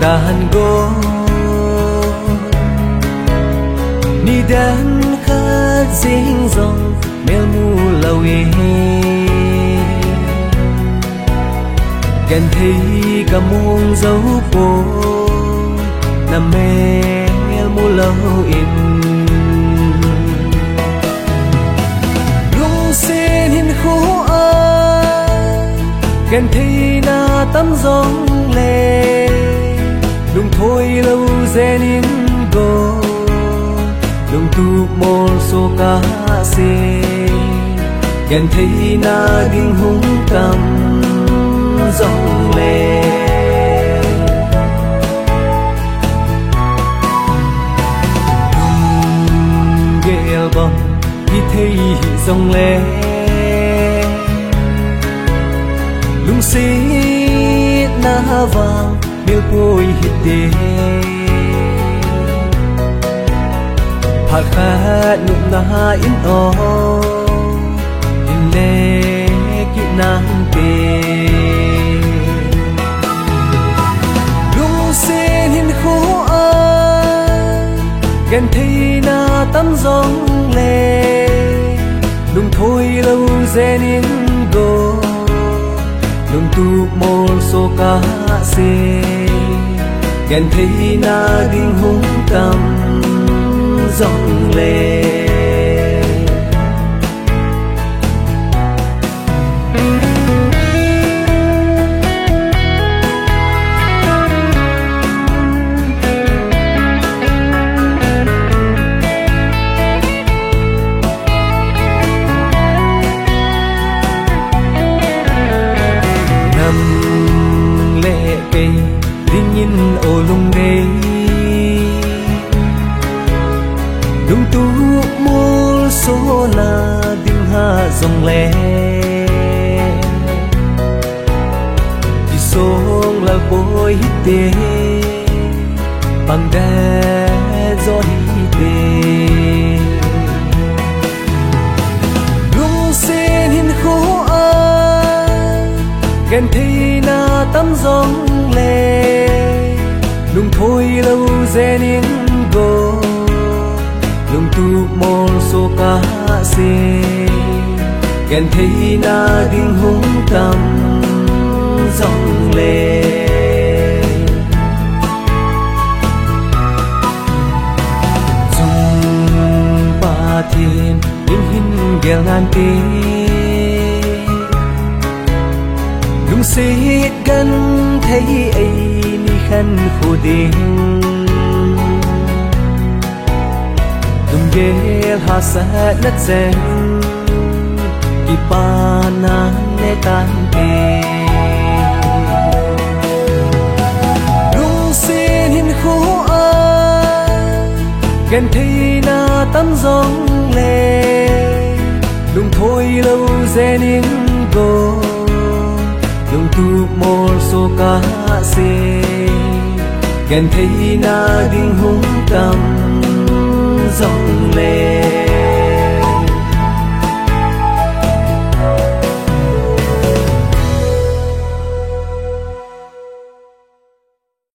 can go ni dan khát dinh dòng mel mu lâu gần thấy cả muôn dấu phố nằm mel mu lâu in lung xin hin khô gần thấy na tấm giông lệ lung thôi lâu dễ nín go lung tu mô số cá xê gần thấy na kinh hung cầm giông lệ lung ghê bom đi thấy giông lệ lung xít na vàng miêu côi hít đê phạt khát nụ na in o in lê kỹ năng tê lung xin hin khô gần thấy na tấm giông lê lung thôi lâu dễ nín go lung tu mô số cá xê gần thấy na kinh hung cầm giông lệ nhìn ô lung đê lung tu mô số na đinh ha dòng lệ đi xuống là bôi hít tê bằng đê gió hít tê lung xin hin khô gần thấy na tấm giông lệ lung thôi lâu dễ nín go lung tu mô số cá xê gần thấy na kinh hung cầm giông lệ dung ba thiên in hin ghel ngàn tê lung xít gần thấy ấy ni khăn khô đêm lung ghé hà sa đất sen kỳ ba nan nê tan tê lung xin hin khô gần thấy na tấm giông lệ lung thôi lâu dễ nín go lung tu mô số cá xê gần thấy na kinh hung cầm giông lệ